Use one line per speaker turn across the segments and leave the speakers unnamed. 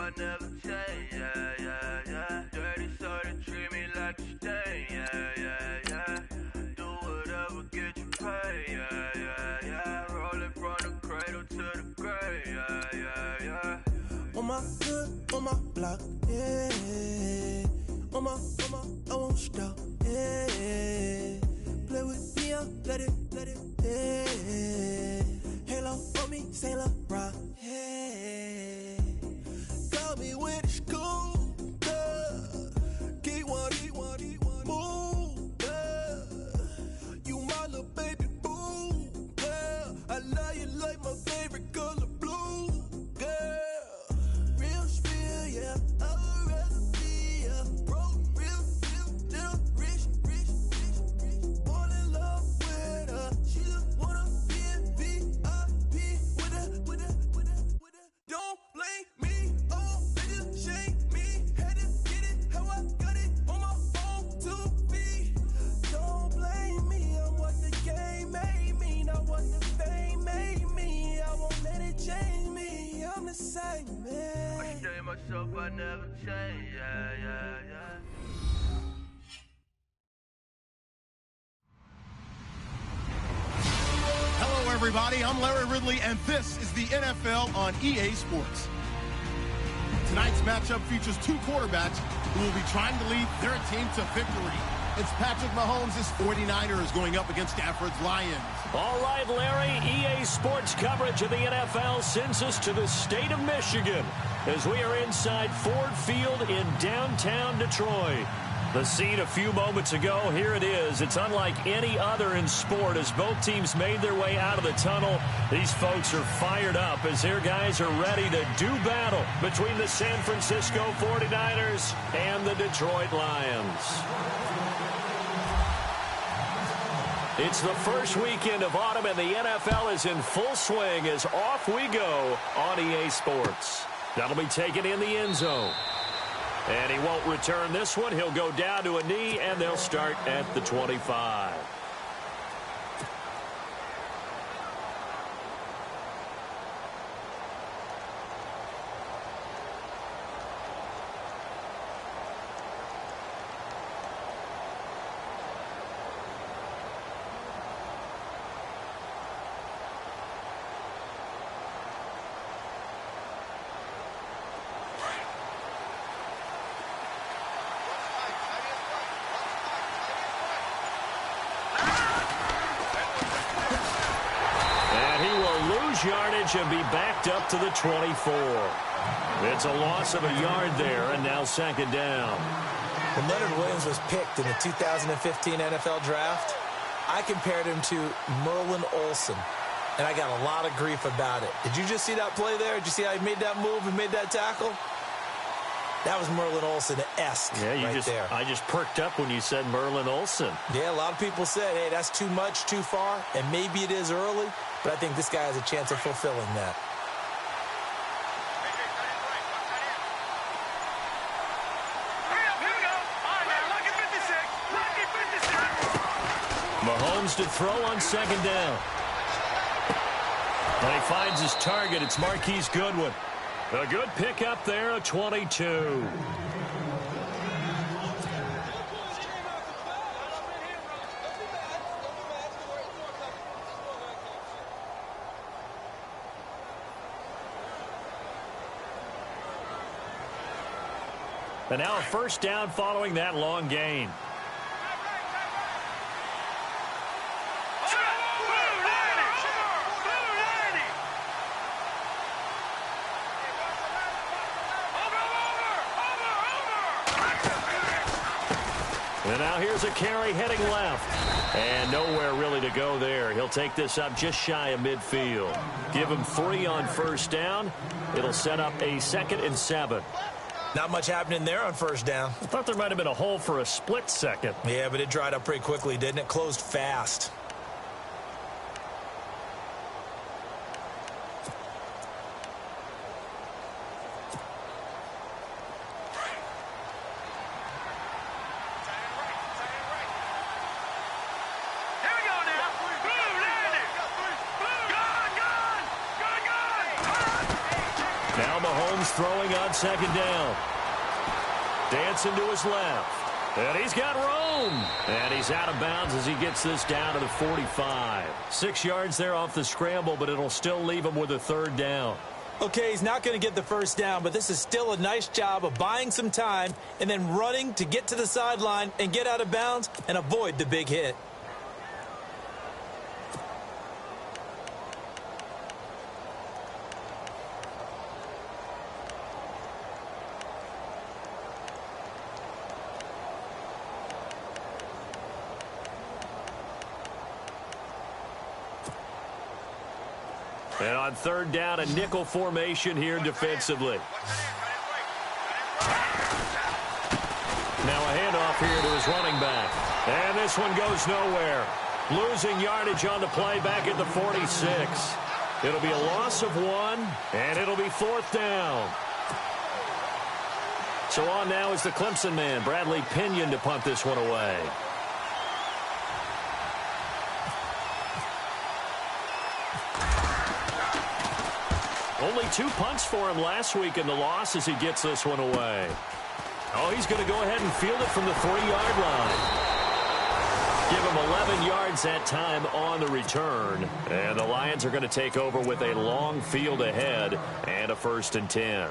I never change, yeah, yeah, yeah. Dirty so they treat me like a stain, yeah, yeah, yeah. Do whatever, get you paid, yeah, yeah, yeah. Roll it from the cradle to the grave, yeah, yeah, yeah.
On my hood, on my block, yeah. On my, I won't stop, yeah. Play with me, let it, yeah. Halo on me, Saint Laurent, yeah. Got me with the school, yeah. Keep one, move, yeah. You my little baby boo, yeah. I love you like my favorite color blue, yeah. Real spill, yeah. I'd rather be a broke, real, little rich. Fall in love with her. She just wanna be in VIP with her. Don't blame me, oh, niggas shame me. Had to get it how I got it on my own 2 feet. Don't blame me, I'm what the game made me, not what the fame made me. I won't let it change me, I'm the same man.
I stay myself, I never change, yeah, yeah, yeah.
Hello, everybody. I'm Larry Ridley, and this is the NFL on EA Sports. Tonight's matchup features two quarterbacks who will be trying to lead their team to victory. It's Patrick Mahomes' 49ers going up against Stafford's Lions.
All right, Larry, EA Sports coverage of the NFL sends us to the state of Michigan as we are inside Ford Field in downtown Detroit. The scene a few moments ago, here it is. It's unlike any other in sport as both teams made their way out of the tunnel. These folks are fired up as their guys are ready to do battle between the San Francisco 49ers and the Detroit Lions. It's the first weekend of autumn, and the NFL is in full swing as off we go on EA Sports. That'll be taken in the end zone. And he won't return this one. He'll go down to a knee, and they'll start at the 25. Yardage and be backed up to the 24. It's a loss of a yard there, and now second down.
When Leonard Williams was picked in the 2015 NFL Draft, I compared him to Merlin Olsen, and I got a lot of grief about it. Did you just see that play there? Did you see how he made that move and made that tackle? That was Merlin Olsen-esque there.
I just perked up when you said Merlin Olsen.
Yeah, a lot of people said, hey, that's too much, too far, and maybe it is early, but I think this guy has a chance of fulfilling that.
Mahomes to throw on second down. And he finds his target. It's Marquise Goodwin. A good pickup there, a 22. And now a first down following that long gain. And now here's a carry heading left. And nowhere really to go there. He'll take this up just shy of midfield. Give him 3 on first down. It'll set up a 2nd and 7.
Not much happening there on first down.
I thought there might have been a hole for a split second.
Yeah, but it dried up pretty quickly, didn't it? Closed fast.
Now Mahomes throwing on second down. Dancing to his left. And he's got room. And he's out of bounds as he gets this down to the 45. 6 yards there off the scramble, but it'll still leave him with a third down.
Okay, he's not going to get the first down, but this is still a nice job of buying some time and then running to get to the sideline and get out of bounds and avoid the big hit.
And on third down, a nickel formation here defensively. Now a handoff here to his running back. And this one goes nowhere. Losing yardage on the play back at the 46. It'll be a loss of 1, and it'll be fourth down. So on now is the Clemson man, Bradley Pinion, to punt this one away. Only 2 punts for him last week in the loss as he gets this one away. Oh, he's going to go ahead and field it from the 3-yard line. Give him 11 yards that time on the return. And the Lions are going to take over with a long field ahead and a 1st and 10.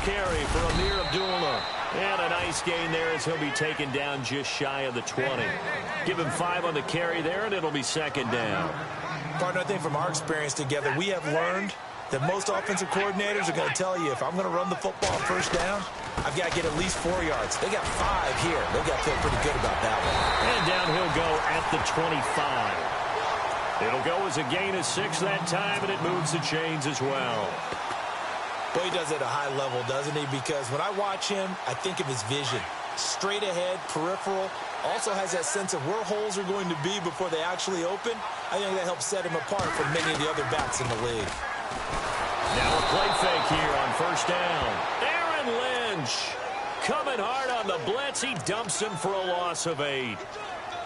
Carry for Amir Abdullah. And a nice gain there as he'll be taken down just shy of the 20. Give him 5 on the carry there, and it'll be second down.
Partner, I think from our experience together, we have learned that most offensive coordinators are going to tell you, if I'm going to run the football on first down, I've got to get at least 4 yards. They got 5 here. They've got to feel pretty good about that one.
And down he'll go at the 25. It'll go as a gain of 6 that time, and it moves the chains as well.
Well, he does it at a high level, doesn't he? Because when I watch him, I think of his vision. Straight ahead, peripheral. Also has that sense of where holes are going to be before they actually open. I think that helps set him apart from many of the other backs in the league.
Now a play fake here on first down. Aaron Lynch coming hard on the blitz. He dumps him for a loss of 8.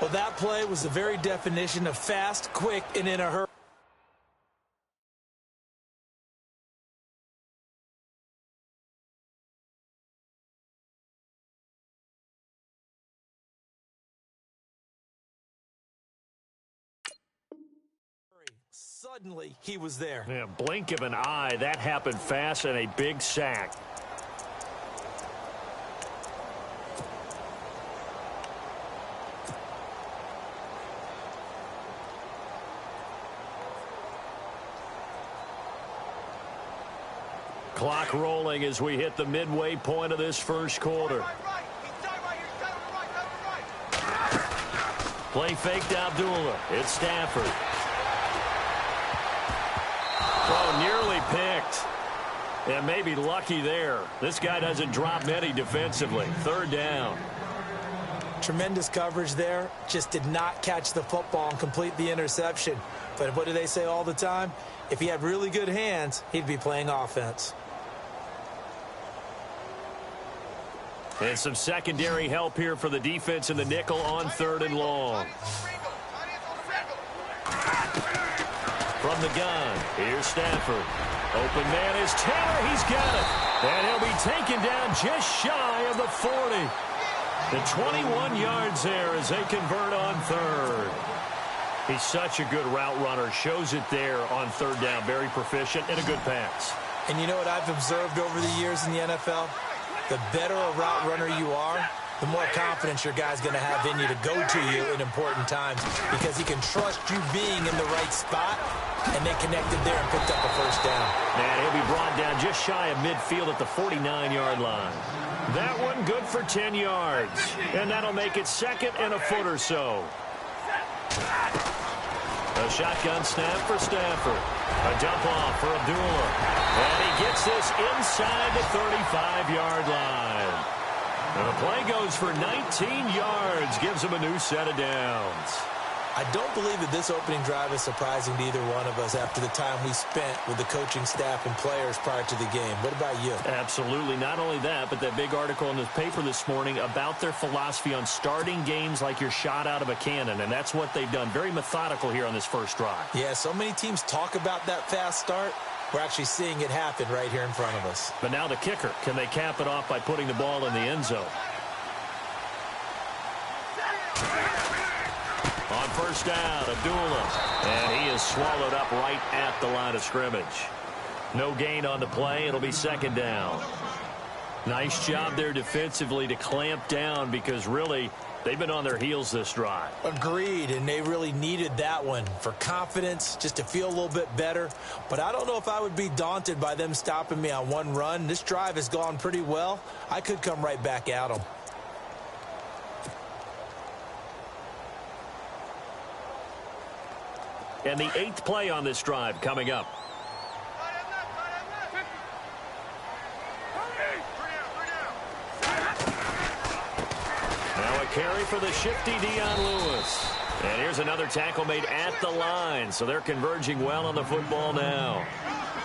Well, that play was the very definition of fast, quick, and in a hurry. Suddenly, he was there.
Yeah, blink of an eye. That happened fast, and a big sack. Clock rolling as we hit the midway point of this first quarter. Play fake to Abdullah. It's Stafford. Oh, nearly picked. And maybe lucky there. This guy doesn't drop many defensively. Third down.
Tremendous coverage there. Just did not catch the football and complete the interception. But what do they say all the time? If he had really good hands, he'd be playing offense.
And some secondary help here for the defense in the nickel on 3rd and long. From the gun, here's Stafford. Open man is Taylor. He's got it. And he'll be taken down just shy of the 40. The 21 yards there as they convert on 3rd. He's such a good route runner. Shows it there on 3rd down. Very proficient and a good pass.
And you know what I've observed over the years in the NFL? The better a route runner you are, the more confidence your guy's going to have in you to go to you in important times because he can trust you being in the right spot, and they connected there and picked up a first down.
And he'll be brought down just shy of midfield at the 49-yard line. That one good for 10 yards, and that'll make it 2nd and a foot or so. A shotgun snap for Stafford. A dump off for Abdullah. And he gets this inside the 35-yard line. And the play goes for 19 yards, gives him a new set of downs.
I don't believe that this opening drive is surprising to either one of us after the time we spent with the coaching staff and players prior to the game. What about you?
Absolutely. Not only that, but that big article in the paper this morning about their philosophy on starting games like you're shot out of a cannon, and that's what they've done. Very methodical here on this first drive.
Yeah, so many teams talk about that fast start. We're actually seeing it happen right here in front of us.
But now the kicker. Can they cap it off by putting the ball in the end zone? On first down, Abdullah. And he is swallowed up right at the line of scrimmage. No gain on the play. It'll be second down. Nice job there defensively to clamp down because really they've been on their heels this drive.
Agreed, and they really needed that one for confidence, just to feel a little bit better. But I don't know if I would be daunted by them stopping me on one run. This drive has gone pretty well. I could come right back at them.
And the 8th play on this drive coming up. Now a carry for the shifty Dion Lewis. And here's another tackle made at the line. So they're converging well on the football now.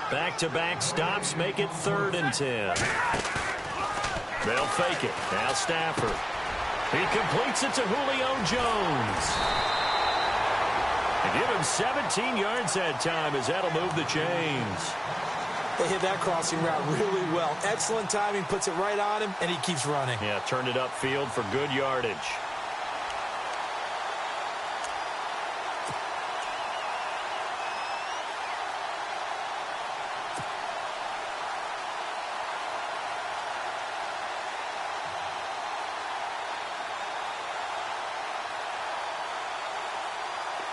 Back-to-back stops make it 3rd and 10. They'll fake it. Now Stafford. He completes it to Julio Jones. And give him 17 yards that time as that'll move the chains.
They hit that crossing route really well. Excellent timing, puts it right on him, and he keeps running.
Yeah, turned it upfield for good yardage.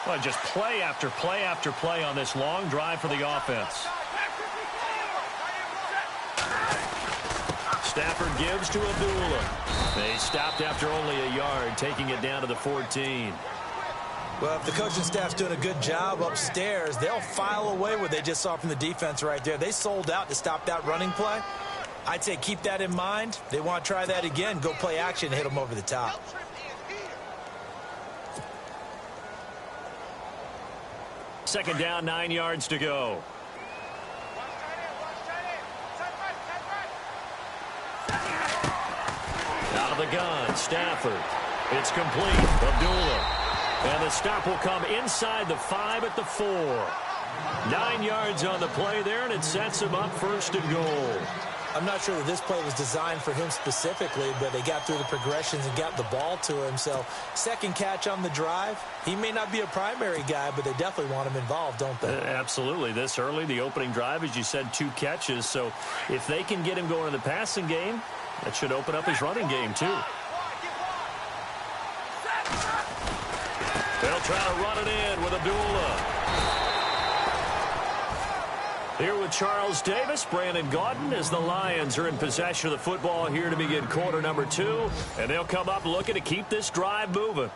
Well, just play after play after play on this long drive for the offense. Stafford gives to Abdullah. They stopped after only a yard, taking it down to the 14.
Well, if the coaching staff's doing a good job upstairs, they'll file away what they just saw from the defense right there. They sold out to stop that running play. I'd say keep that in mind. They want to try that again. Go play action and hit them over the top.
Second down, 9 yards to go. Out of the gun, Stafford. It's complete. Abdullah. And the stop will come inside the 5 at the 4. 9 yards on the play there, and it sets him up 1st and goal.
I'm not sure that this play was designed for him specifically, but they got through the progressions and got the ball to him. So, second catch on the drive. He may not be a primary guy, but they definitely want him involved, don't they?
Absolutely. This early, the opening drive, as you said, 2 catches. So, if they can get him going in the passing game, that should open up his running game, too. They'll try to run it in with Abdullah. Here with Charles Davis, Brandon Gaudin, as the Lions are in possession of the football here to begin quarter number 2. And they'll come up looking to keep this drive moving.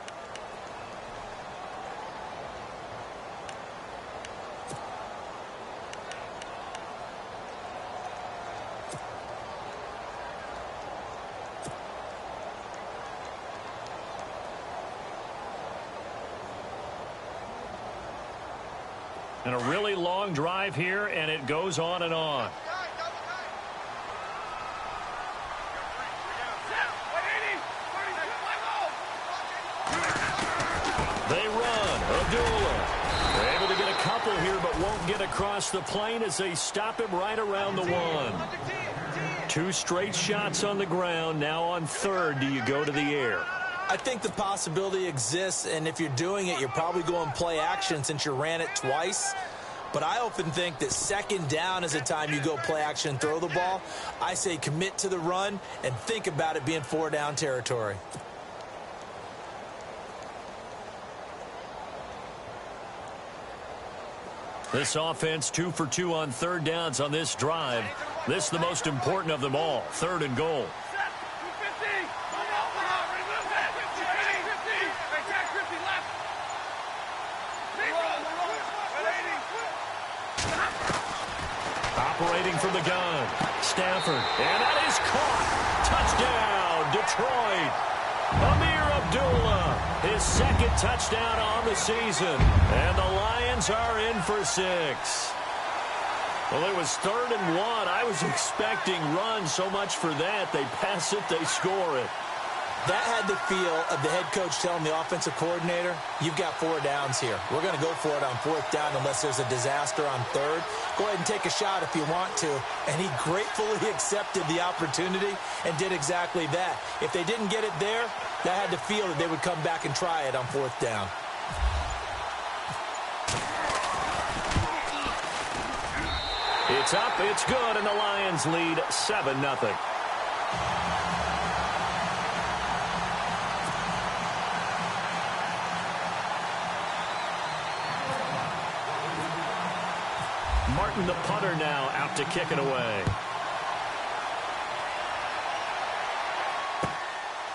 And a really long drive here, and it goes on and on. They run. Abdullah. They're able to get a couple here, but won't get across the plane as they stop him right around the 1. 2 straight shots on the ground. Now on 3rd, do you go to the air?
I think the possibility exists, and if you're doing it, you're probably going play action since you ran it twice. But I often think that second down is the time you go play action and throw the ball. I say commit to the run and think about it being 4 down territory.
This offense 2 for 2 on 3rd downs on this drive. This is the most important of them all. 3rd and goal. Operating from the gun, Stafford, and that is caught. Touchdown, Detroit. Amir Abdullah, his second touchdown on the season. And the Lions are in for 6. Well, it was 3rd and 1. I was expecting run so much for that. They pass it, they score it.
That had the feel of the head coach telling the offensive coordinator, you've got 4 downs here. We're going to go for it on 4th down unless there's a disaster on 3rd. Go ahead and take a shot if you want to. And he gratefully accepted the opportunity and did exactly that. If they didn't get it there, that had the feel that they would come back and try it on 4th down.
It's up, it's good, and the Lions lead 7-0. Martin, the punter, now out to kick it away.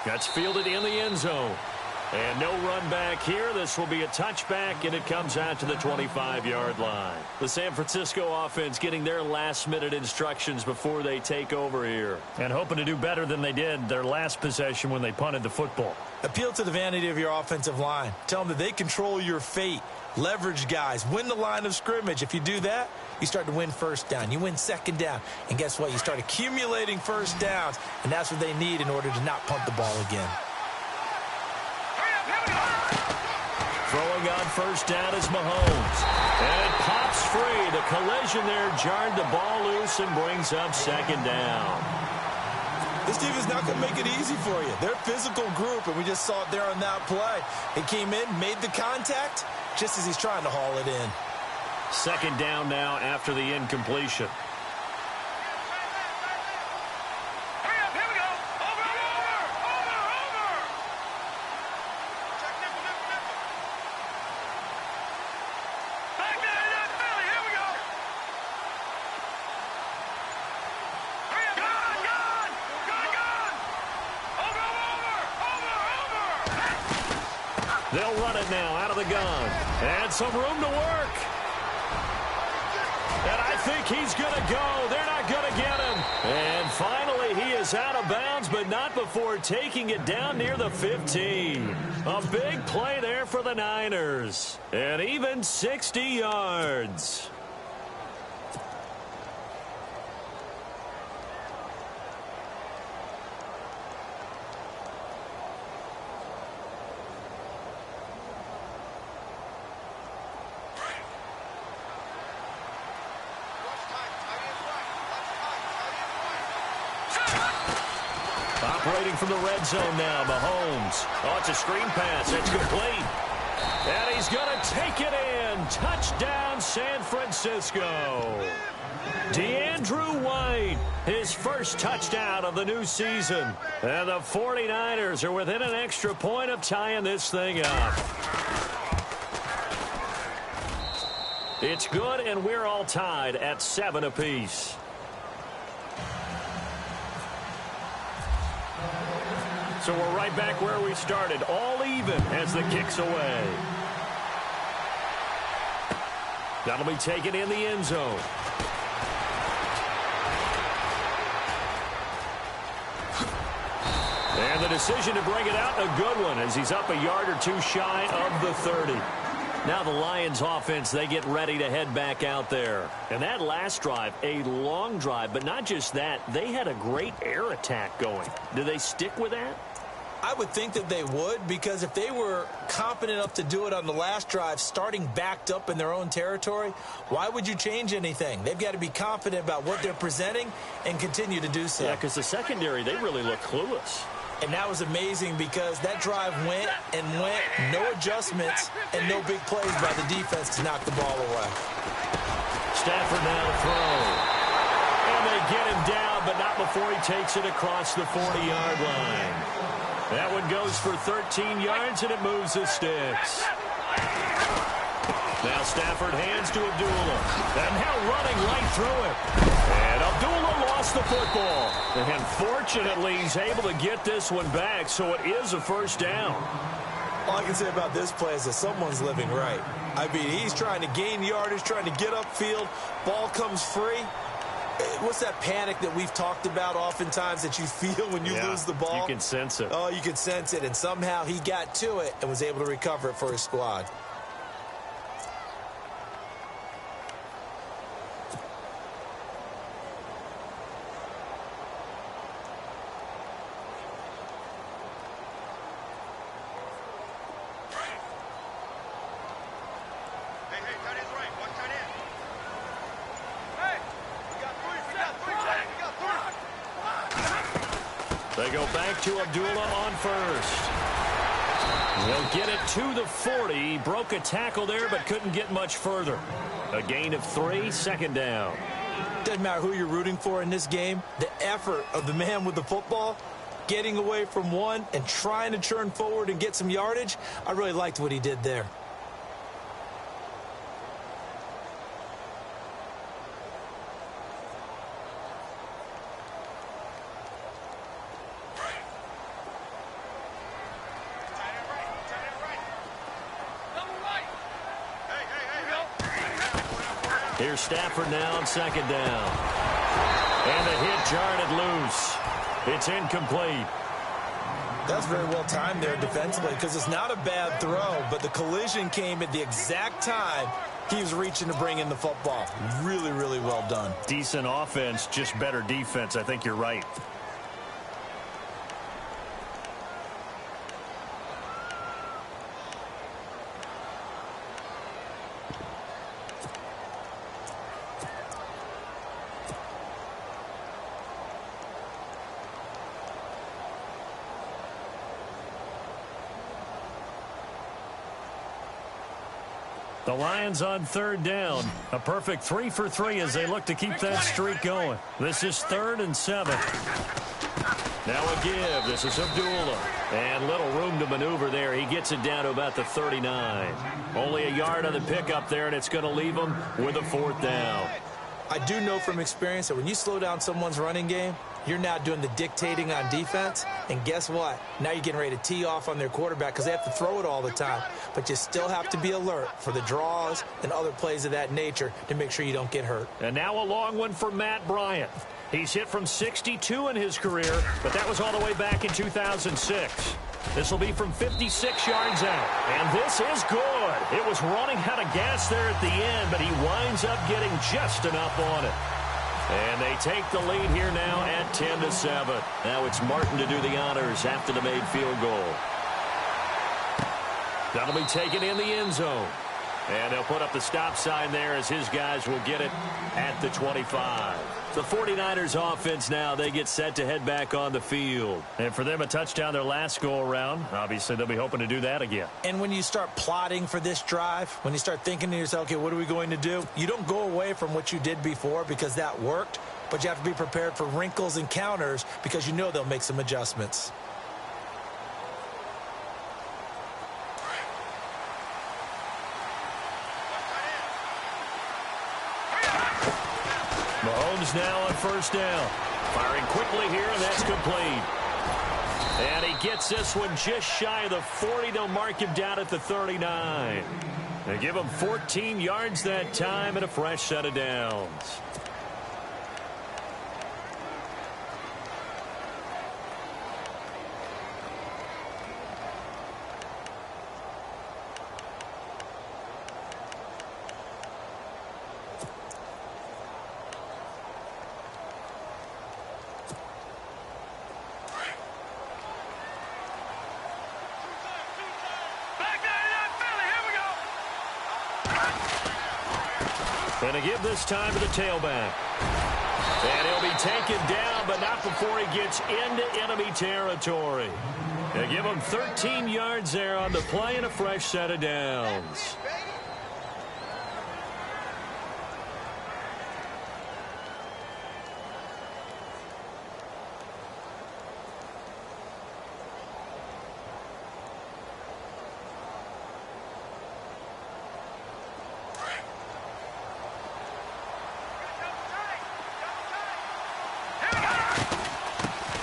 That's fielded in the end zone. And no run back here. This will be a touchback, and it comes out to the 25-yard line. The San Francisco offense getting their last-minute instructions before they take over here. And hoping to do better than they did their last possession when they punted the football.
Appeal to the vanity of your offensive line. Tell them that they control your fate. Leverage guys. Win the line of scrimmage. If you do that, you start to win 1st down. You win 2nd down. And guess what? You start accumulating 1st downs. And that's what they need in order to not punt the ball again.
Throwing on 1st down is Mahomes. And it pops free. The collision there jarred the ball loose and brings up 2nd down.
This team is not going to make it easy for you. They're a physical group, and we just saw it there on that play. He came in, made the contact, just as he's trying to haul it in.
2nd down now after the incompletion. They'll run it now out of the gun. And some room to work. And I think he's going to go. They're not going to get him. And finally, he is out of bounds, but not before taking it down near the 15. A big play there for the Niners. And even 60 yards. Operating from the red zone now, Mahomes. Oh, it's a screen pass. It's complete. And he's going to take it in. Touchdown, San Francisco. DeAndrew White, his first touchdown of the new season. And the 49ers are within an extra point of tying this thing up. It's good, and we're all tied at 7 apiece. So we're right back where we started, all even as the kick's away. That'll be taken in the end zone. And the decision to bring it out, a good one, as he's up a yard or two shy of the 30. Now the Lions offense, they get ready to head back out there. And that last drive, a long drive, but not just that, they had a great air attack going. Do they stick with that?
I would think that they would, because if they were confident enough to do it on the last drive, starting backed up in their own territory, why would you change anything? They've got to be confident about what they're presenting and continue to do so.
Yeah, because the secondary, they really look clueless.
And that was amazing because that drive went and went, no adjustments, and no big plays by the defense to knock the ball away.
Stafford now to throw. And they get him down, but not before he takes it across the 40-yard line. That one goes for 13 yards, and it moves the sticks. Now Stafford hands to Abdullah. And now running right through it. And Abdullah lost the football. And fortunately, he's able to get this one back, so it is a 1st down.
All I can say about this play is that someone's living right. I mean, he's trying to gain yardage, trying to get upfield. Ball comes free. What's that panic that we've talked about oftentimes that you feel when you lose the ball?
You can sense it.
Oh, you can sense it, and somehow he got to it and was able to recover it for his squad.
They go back to Abdullah on first. They'll get it to the 40. He broke a tackle there, but couldn't get much further. A gain of 3, second down.
Doesn't matter who you're rooting for in this game. The effort of the man with the football, getting away from one and trying to turn forward and get some yardage, I really liked what he did there.
Here's Stafford now on second down. And the hit jarred it loose. It's incomplete.
That's very well timed there defensively because it's not a bad throw, but the collision came at the exact time he was reaching to bring in the football. Really, really well done.
Decent offense, just better defense. I think you're right. The Lions on third down. A perfect 3 for 3 as they look to keep that streak going. This is 3rd and 7. Now a give. This is Abdullah. And little room to maneuver there. He gets it down to about the 39. Only a yard on the pickup there, and it's going to leave him with a 4th down.
I do know from experience that when you slow down someone's running game, you're now doing the dictating on defense. And guess what? Now you're getting ready to tee off on their quarterback because they have to throw it all the time. But you still have to be alert for the draws and other plays of that nature to make sure you don't get hurt.
And now a long one for Matt Bryant. He's hit from 62 in his career, but that was all the way back in 2006. This will be from 56 yards out. And this is good. It was running out of gas there at the end, but he winds up getting just enough on it. And they take the lead here now at 10-7. Now it's Martin to do the honors after the made field goal. That'll be taken in the end zone. And they'll put up the stop sign there as his guys will get it at the 25. The 49ers offense now, they get set to head back on the field. And for them, a touchdown their last go-around. Obviously, they'll be hoping to do that again.
And when you start plotting for this drive, when you start thinking to yourself, okay, what are we going to do? You don't go away from what you did before because that worked, but you have to be prepared for wrinkles and counters because you know they'll make some adjustments.
Mahomes now on first down. Firing quickly here, and that's complete. And he gets this one just shy of the 40. They'll mark him down at the 39. They give him 14 yards that time and a fresh set of downs. And a give this time to the tailback. And he'll be taken down, but not before he gets into enemy territory. They give him 13 yards there on the play and a fresh set of downs.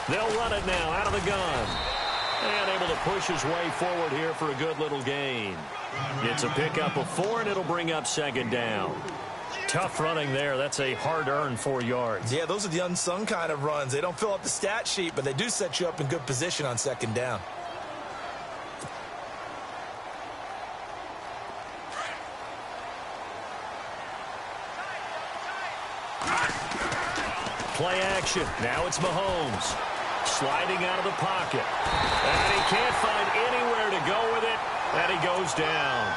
They'll run it now out of the gun. And able to push his way forward here for a good little gain. It's a pickup of 4, and it'll bring up second down. Tough running there. That's a hard-earned 4 yards.
Yeah, those are the unsung kind of runs. They don't fill up the stat sheet, but they do set you up in good position on second down.
Play action. Now it's Mahomes. Sliding out of the pocket. And he can't find anywhere to go with it. And he goes down.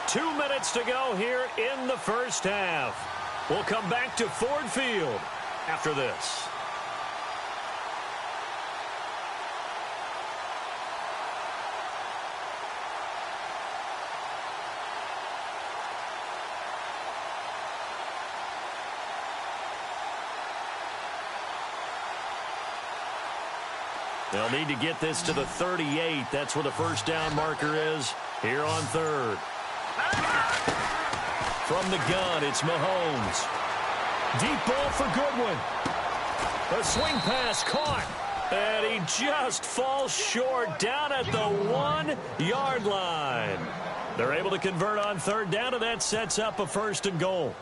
Two minutes to go here in the first half. We'll come back to Ford Field after this. They'll need to get this to the 38. That's where the first down marker is here on third. From the gun, it's Mahomes. Deep ball for Goodwin. A swing pass caught. And he just falls short down at the 1-yard line. They're able to convert on third down, and that sets up a 1st and goal.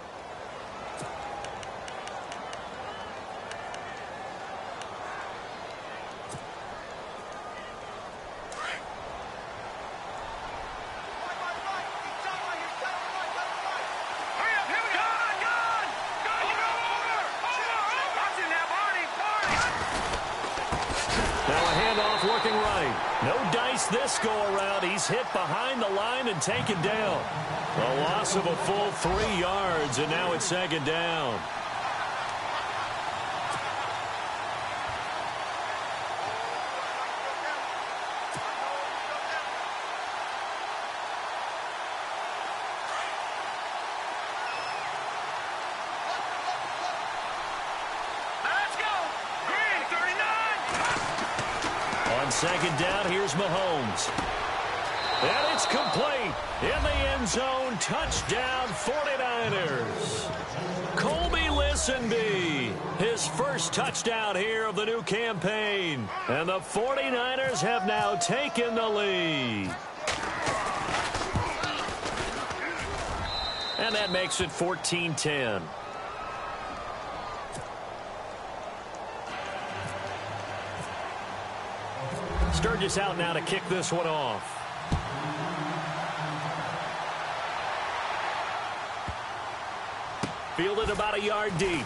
This go-around, he's hit behind the line and taken down. A loss of a full 3 yards, and now it's 2nd down. On 2nd down, here's Mahomes. And it's complete. In the end zone, touchdown 49ers. Colby Listenbee, his first touchdown here of the new campaign. And the 49ers have now taken the lead. And that makes it 14-10. Sturgis out now to kick this one off. Fielded about a yard deep.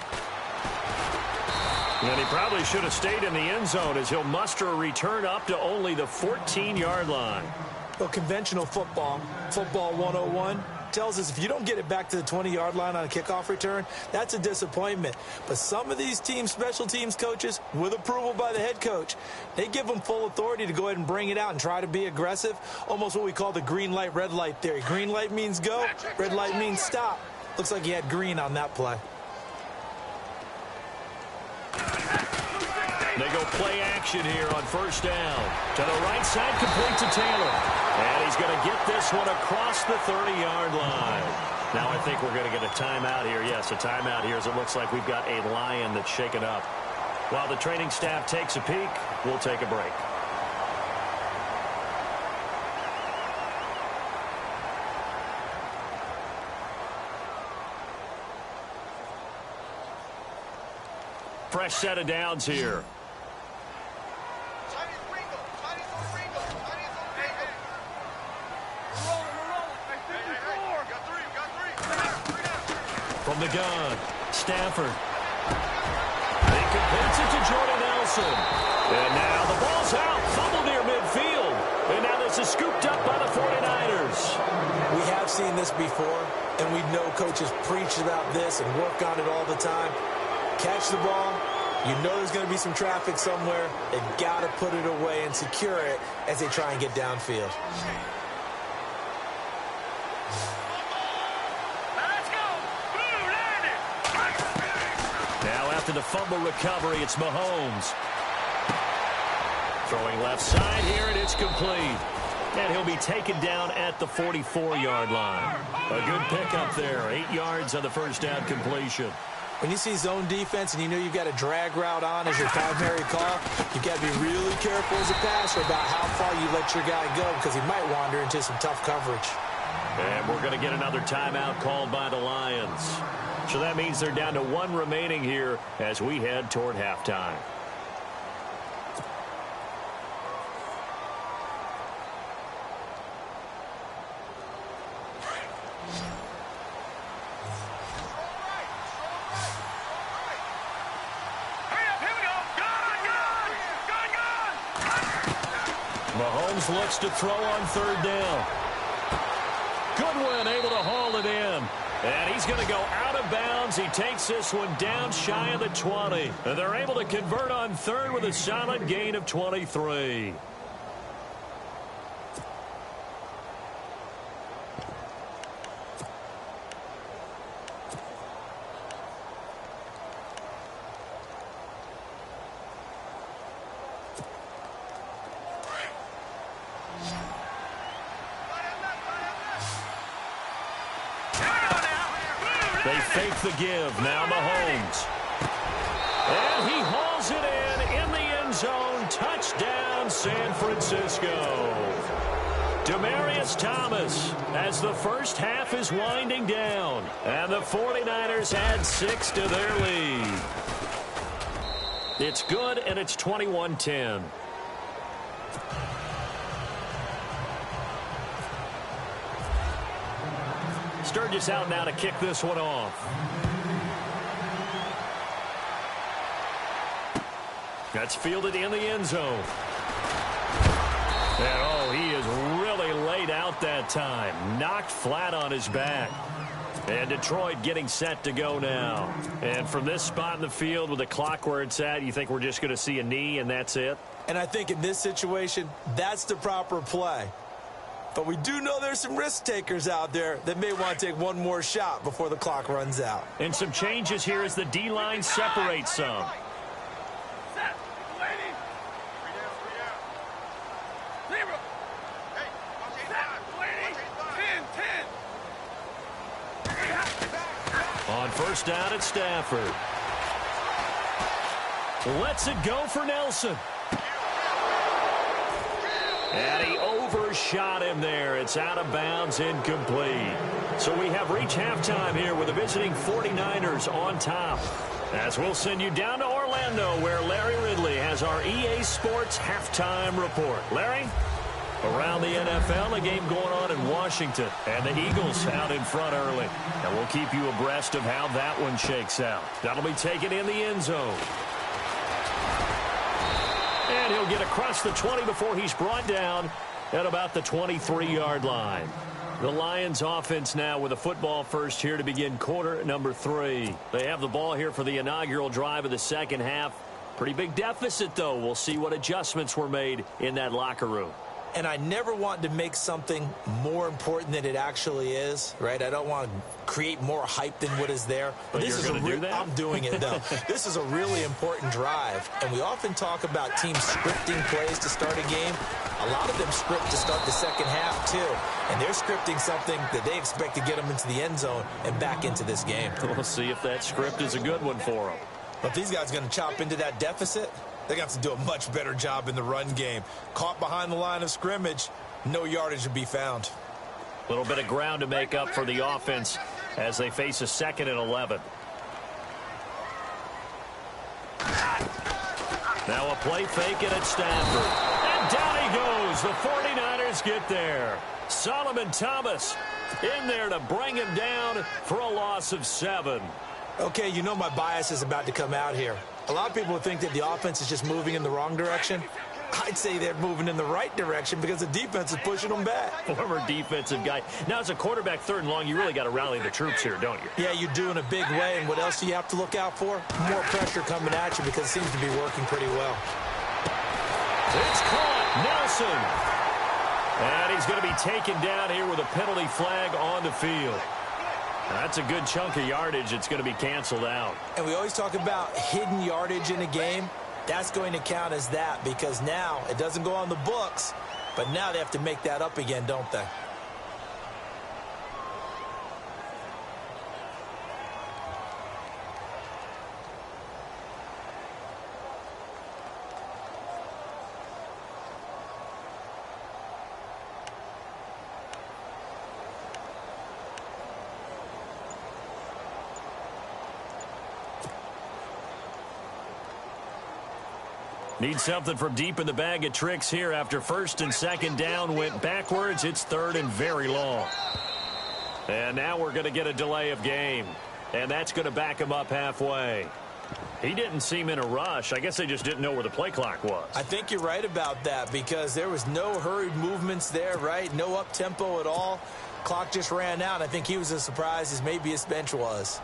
And he probably should have stayed in the end zone as he'll muster a return up to only the 14-yard line.
Well, conventional football 101, tells us if you don't get it back to the 20-yard line on a kickoff return, that's a disappointment. But some of these teams, special teams coaches, with approval by the head coach, they give them full authority to go ahead and bring it out and try to be aggressive, almost what we call the green light, red light theory. Green light means go, red light means stop. Looks like he had green on that play.
They go play action here on 1st down. To the right side, complete to Taylor. And he's going to get this one across the 30-yard line. Now I think we're going to get a timeout here. Yes, a timeout here as it looks like we've got a Lion that's shaken up. While the training staff takes a peek, we'll take a break. Fresh set of downs here. From the gun, Stafford. He completes it to Jordan Nelson. And now the ball's out, fumble near midfield. And now this is scooped up by the 49ers.
We have seen this before, and we know coaches preach about this and work on it all the time. Catch the ball. You know there's going to be some traffic somewhere. They've got to put it away and secure it as they try and get downfield.
Now after the fumble recovery, it's Mahomes. Throwing left side here, and it's complete. And he'll be taken down at the 44-yard line. A good pickup there. 8 yards on the first down completion.
When you see zone defense and you know you've got a drag route on as your primary call, you've got to be really careful as a passer about how far you let your guy go because he might wander into some tough coverage.
And we're going to get another timeout called by the Lions. So that means they're down to 1 remaining here as we head toward halftime. Mahomes looks to throw on 3rd down. Goodwin able to haul it in. And he's going to go out of bounds. He takes this one down shy of the 20. And they're able to convert on 3rd with a solid gain of 23. They fake the give. Now Mahomes. And he hauls it in the end zone. Touchdown, San Francisco. Demaryius Thomas as the first half is winding down. And the 49ers add 6 to their lead. It's good, and it's 21-10. Sturgis out now to kick this one off. That's fielded in the end zone. And oh, he is really laid out that time. Knocked flat on his back. And Detroit getting set to go now. And from this spot in the field with the clock where it's at, you think we're just going to see a knee and that's it?
And I think in this situation, that's the proper play. But we do know there's some risk takers out there that may want to take one more shot before the clock runs out.
And some changes here as the D-line separates some. On 1st down at Stafford. Lets it go for Nelson. And he overshot him there. It's out of bounds, incomplete. So we have reached halftime here with the visiting 49ers on top. As we'll send you down to Orlando where Larry Ridley has our EA Sports halftime report. Larry? Around the NFL, a game going on in Washington. And the Eagles out in front early. And we'll keep you abreast of how that one shakes out. That'll be taken in the end zone. And he'll get across the 20 before he's brought down at about the 23-yard line. The Lions offense now with a football first here to begin quarter number 3. They have the ball here for the inaugural drive of the second half. Pretty big deficit, though. We'll see what adjustments were made in that locker room.
And I never want to make something more important than it actually is, right? I don't want to create more hype than what is there.
But this
you're
going to do that?
I'm doing it, though. This is a really important drive. And we often talk about teams scripting plays to start a game. A lot of them script to start the second half, too. And they're scripting something that they expect to get them into the end zone and back into this game.
We'll see if that script is a good one for them.
But if these guys are going to chop into that deficit, they got to do a much better job in the run game. Caught behind the line of scrimmage, no yardage to be found.
A little bit of ground to make up for the offense as they face a 2nd and 11. Now a play fake it at Stafford. And down he goes. The 49ers get there. Solomon Thomas in there to bring him down for a loss of 7.
Okay, you know my bias is about to come out here. A lot of people would think that the offense is just moving in the wrong direction. I'd say they're moving in the right direction because the defense is pushing them back.
Former defensive guy. Now, as a quarterback 3rd and long, you really got to rally the troops here, don't you?
Yeah, you do in a big way. And what else do you have to look out for? More pressure coming at you because it seems to be working pretty well.
It's caught. Nelson. And he's going to be taken down here with a penalty flag on the field. That's a good chunk of yardage. It's going to be canceled out.
And we always talk about hidden yardage in a game. That's going to count as that because now it doesn't go on the books, but now they have to make that up again, don't they?
Need something from deep in the bag of tricks here after first and second down went backwards. It's third and very long. And now we're going to get a delay of game. And that's going to back him up halfway. He didn't seem in a rush. I guess they just didn't know where the play clock was.
I think you're right about that because there was no hurried movements there, right? No up-tempo at all. Clock just ran out. I think he was as surprised as maybe his bench was.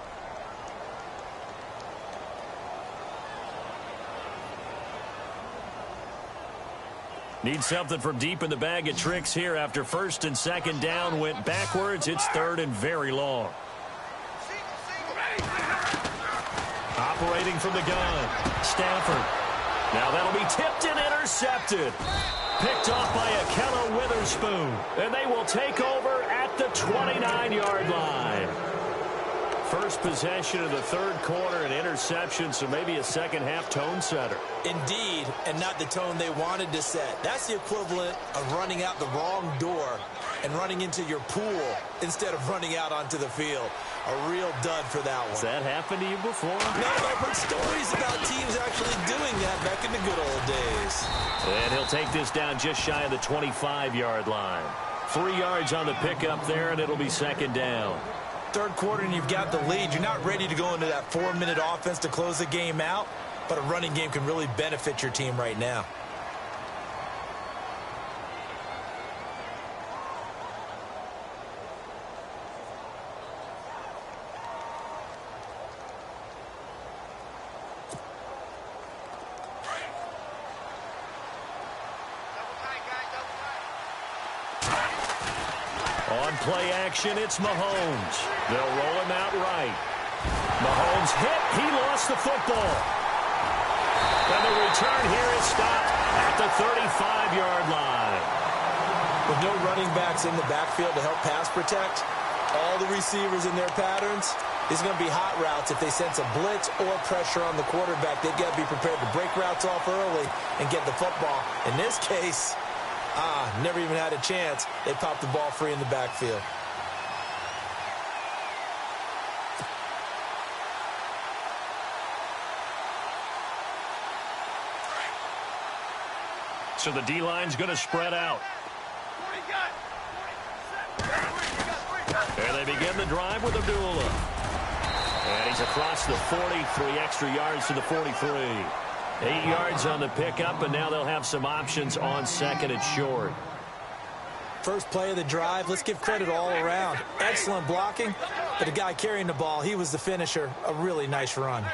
Need something from deep in the bag of tricks here after first and second down went backwards. It's third and very long. Operating from the gun, Stafford. Now that'll be tipped and intercepted. Picked off by Ahkello Witherspoon. And they will take over at the 29-yard line. First possession of the third quarter, an interception, so maybe a second-half tone setter.
Indeed, and not the tone they wanted to set. That's the equivalent of running out the wrong door and running into your pool instead of running out onto the field. A real dud for that one.
Has that happened to you before?
No, I've heard stories about teams actually doing that back in the good old days.
And he'll take this down just shy of the 25-yard line. 3 yards on the pickup there, and it'll be second down.
Third quarter and you've got the lead. You're not ready to go into that 4-minute offense to close the game out, but a running game can really benefit your team right now.
On play action, it's Mahomes. They'll roll him out right. Mahomes hit. He lost the football. And the return here is stopped at the 35-yard line.
With no running backs in the backfield to help pass protect, all the receivers in their patterns, these are going to be hot routes. If they sense a blitz or pressure on the quarterback, they've got to be prepared to break routes off early and get the football. In this case, never even had a chance. They popped the ball free in the backfield.
So the D-line's going to spread out. There they begin the drive with Abdullah. And he's across the 40, 3 extra yards to the 43. 8 yards on the pickup, and now they'll have some options on second and short.
First play of the drive, let's give credit all around. Excellent blocking, but the guy carrying the ball, he was the finisher. A really nice run.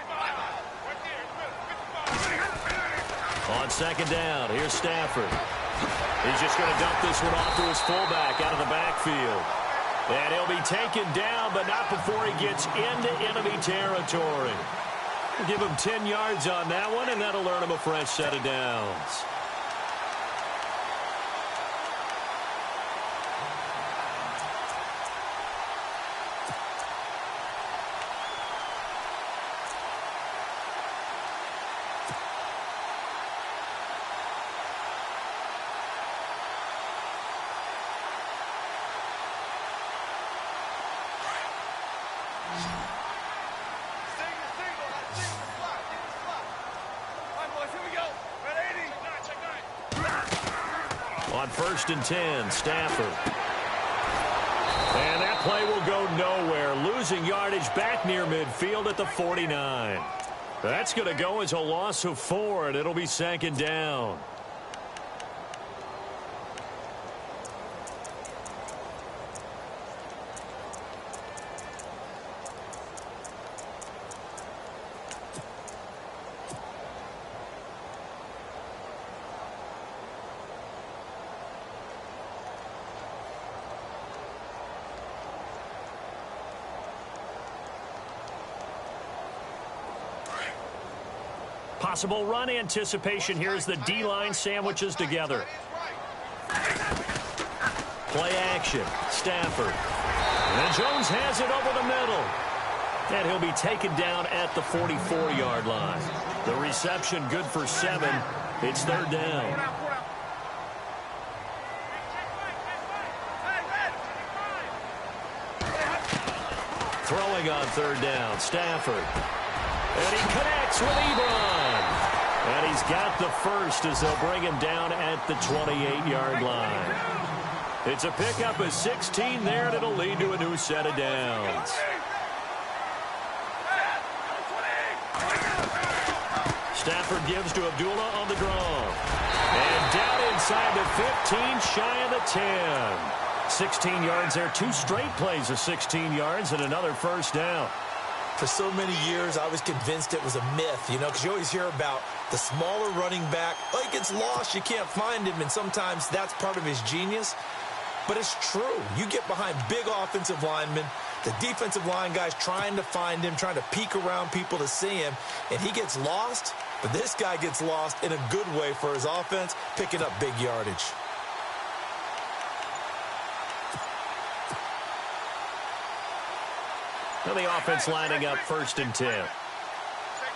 On second down, here's Stafford. He's just going to dump this one off to his fullback out of the backfield. And he'll be taken down, but not before he gets into enemy territory. Give him 10 yards on that one, and that'll earn him a fresh set of downs. On first and 10, Stafford. And that play will go nowhere. Losing yardage back near midfield at the 49. That's going to go as a loss of 4, and it'll be second down. Possible run anticipation here as the D-line sandwiches together. Play action. Stafford. And Jones has it over the middle. And he'll be taken down at the 44-yard line. The reception good for 7. It's third down. Throwing on third down, Stafford. And he connects with Ebron. And he's got the first as they'll bring him down at the 28-yard line. It's a pickup of 16 there, and it'll lead to a new set of downs. Stafford gives to Abdullah on the draw. And down inside the 15, shy of the 10. 16 yards there, 2 straight plays of 16 yards and another first down.
For so many years, I was convinced it was a myth, because you always hear about the smaller running back. Oh, he gets lost, you can't find him, and sometimes that's part of his genius. But it's true. You get behind big offensive linemen, the defensive line guys trying to find him, trying to peek around people to see him, and he gets lost. But this guy gets lost in a good way for his offense, picking up big yardage.
Now the offense lining up 1st and 10.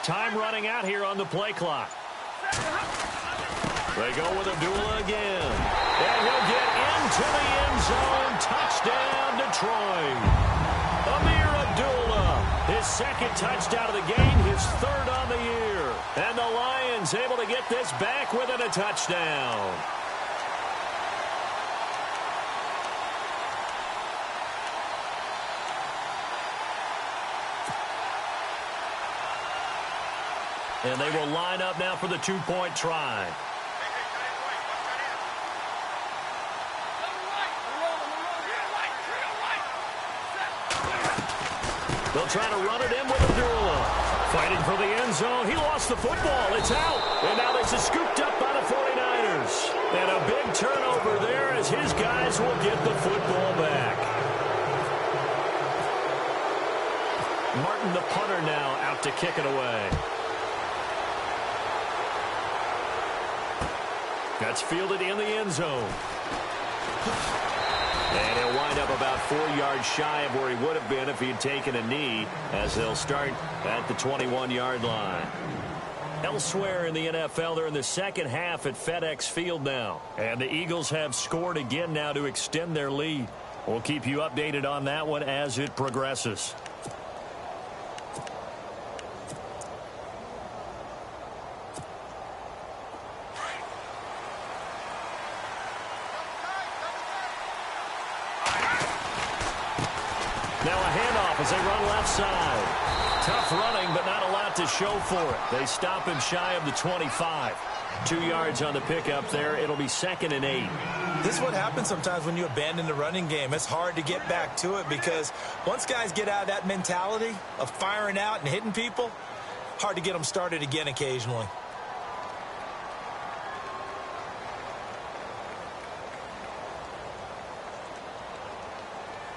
Time running out here on the play clock. They go with Abdullah again. And he'll get into the end zone. Touchdown, Detroit. Amir Abdullah, his 2nd touchdown of the game, his 3rd on the year. And the Lions able to get this back within a touchdown. And they will line up now for the 2-point try. They'll try to run it in with Abdullah. Fighting for the end zone. He lost the football. It's out. And now this is scooped up by the 49ers. And a big turnover there as his guys will get the football back. Martin, the punter, now out to kick it away. That's fielded in the end zone. And he'll wind up about 4 yards shy of where he would have been if he had taken a knee, as they'll start at the 21-yard line. Elsewhere in the NFL, they're in the second half at FedEx Field now. And the Eagles have scored again now to extend their lead. We'll keep you updated on that one as it progresses. Now a handoff as they run left side. Tough running, but not a lot to show for it. They stop him shy of the 25. 2 yards on the pickup there. It'll be 2nd and 8.
This is what happens sometimes when you abandon the running game. It's hard to get back to it because once guys get out of that mentality of firing out and hitting people, hard to get them started again occasionally.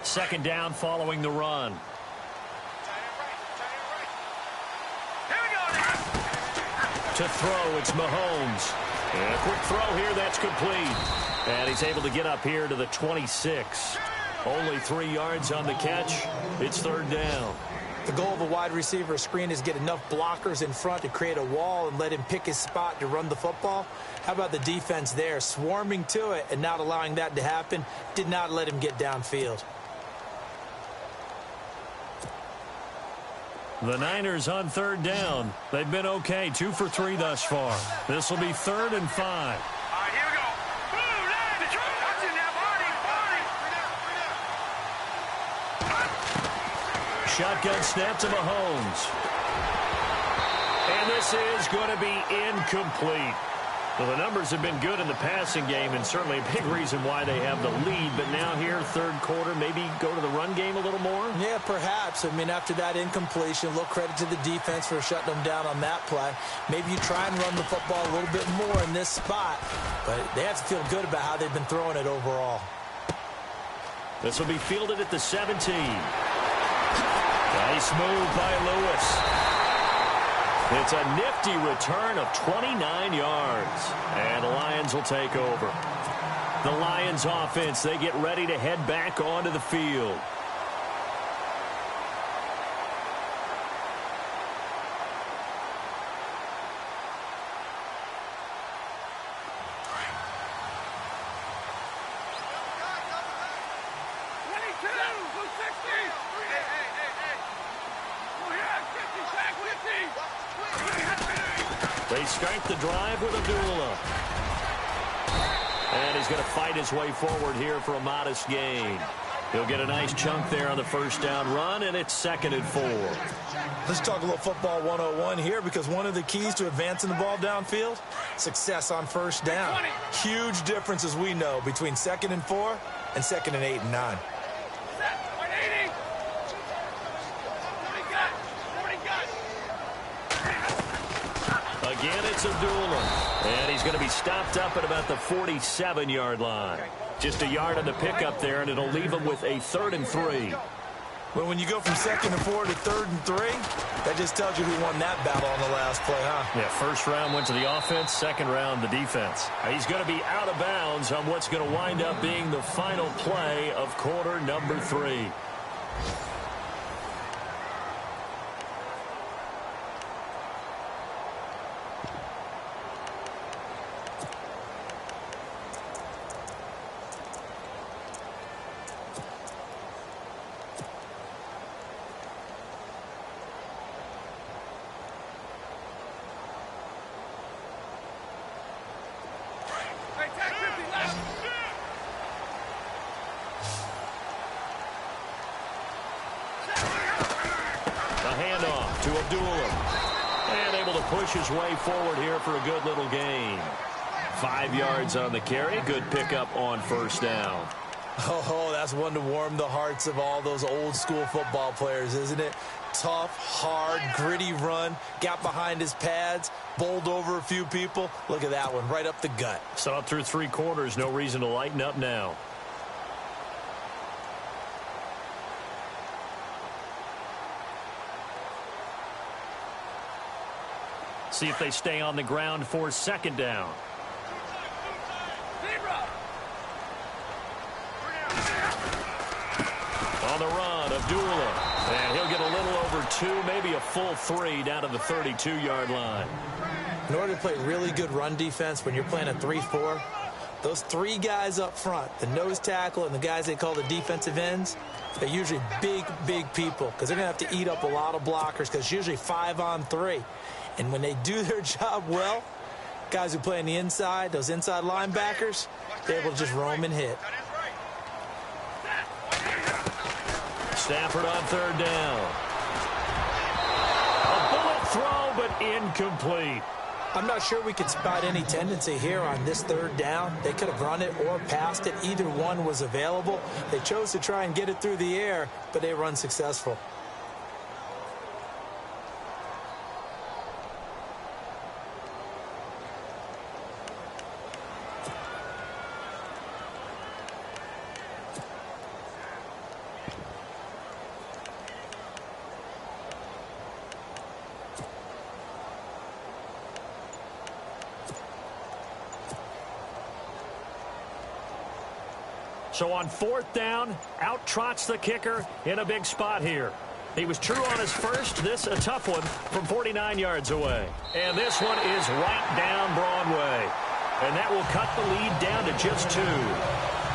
Second down following the run. To throw, it's Mahomes. And a quick throw here, that's complete. And he's able to get up here to the 26. Only 3 yards on the catch. It's 3rd down.
The goal of a wide receiver screen is get enough blockers in front to create a wall and let him pick his spot to run the football. How about the defense there? Swarming to it and not allowing that to happen. Did not let him get downfield.
The Niners on 3rd down. They've been okay, 2 for 3 thus far. This will be 3rd and 5.
All right, here we go. Boom, now, Detroit. Watch it now, Barney.
Shotgun snap to Mahomes. And this is going to be incomplete. Well, the numbers have been good in the passing game, and certainly a big reason why they have the lead. But now here, 3rd quarter, maybe go to the run game a little more?
Yeah, perhaps. I mean, after that incompletion, a little credit to the defense for shutting them down on that play. Maybe you try and run the football a little bit more in this spot. But they have to feel good about how they've been throwing it overall.
This will be fielded at the 17. Nice move by Lewis. It's a nifty return of 29 yards. And the Lions will take over. The Lions offense, they get ready to head back onto the field. They They start the drive with Abdullah. And he's going to fight his way forward here for a modest gain. He'll get a nice chunk there on the first down run, and it's 2nd and 4.
Let's talk a little football 101 here, because one of the keys to advancing the ball downfield, success on first down. Huge difference, as we know, between 2nd and 4 and 2nd and 8 and 9.
Again, it's Abdullah. And he's going to be stopped up at about the 47-yard line. Just a yard on the pickup there, and it'll leave him with a 3rd and 3.
Well, when you go from 2nd and 4 to 3rd and 3, that just tells you who won that battle on the last play, huh?
Yeah, first round went to the offense, second round the defense. He's going to be out of bounds on what's going to wind up being the final play of quarter number 3. To Abdullah. And able to push his way forward here for a good little gain. 5 yards on the carry. Good pickup on first down.
Oh, that's one to warm the hearts of all those old school football players, isn't it? Tough, hard, gritty run. Got behind his pads. Bowled over a few people. Look at that one, right up the gut.
So up through 3 quarters, no reason to lighten up now. See if they stay on the ground for 2nd down. On the run, Abdullah. And he'll get a little over 2, maybe a full 3 down to the 32-yard line.
In order to play really good run defense when you're playing a 3-4, those 3 guys up front, the nose tackle and the guys they call the defensive ends, they're usually big, big people, because they're going to have to eat up a lot of blockers, because it's usually 5 on 3. And when they do their job well, guys who play on the inside, those inside linebackers, they're able to just roam and hit.
Stafford on 3rd down. A bullet throw, but incomplete.
I'm not sure we could spot any tendency here on this 3rd down. They could have run it or passed it. Either one was available. They chose to try and get it through the air, but they were unsuccessful.
So on 4th down, out trots the kicker in a big spot here. He was true on his first. This a tough one from 49 yards away. And this one is right down Broadway. And that will cut the lead down to just 2.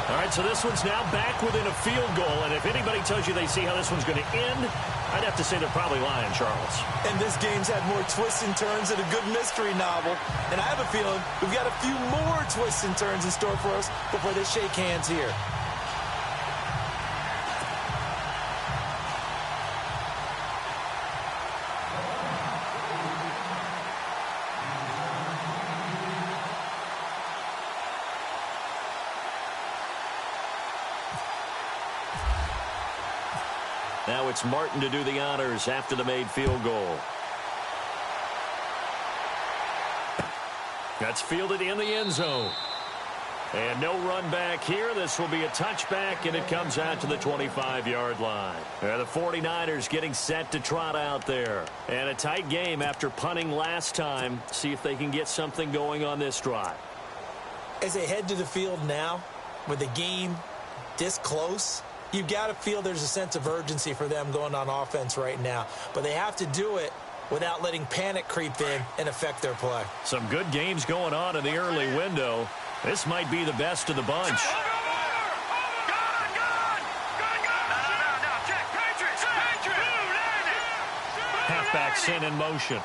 All right, so this one's now back within a field goal. And if anybody tells you they see how this one's going to end, I'd have to say they're probably lying, Charles.
And this game's had more twists and turns than a good mystery novel. And I have a feeling we've got a few more twists and turns in store for us before they shake hands here.
Now it's Martin to do the honors after the made field goal. That's fielded in the end zone. And no run back here. This will be a touchback, and it comes out to the 25-yard line. The 49ers getting set to trot out there. And a tight game after punting last time. See if they can get something going on this drive.
As they head to the field now, with the game this close, you've got to feel there's a sense of urgency for them going on offense right now. But they have to do it without letting panic creep in and affect their play.
Some good games going on in the early window. This might be the best of the bunch. Halfback sent in motion.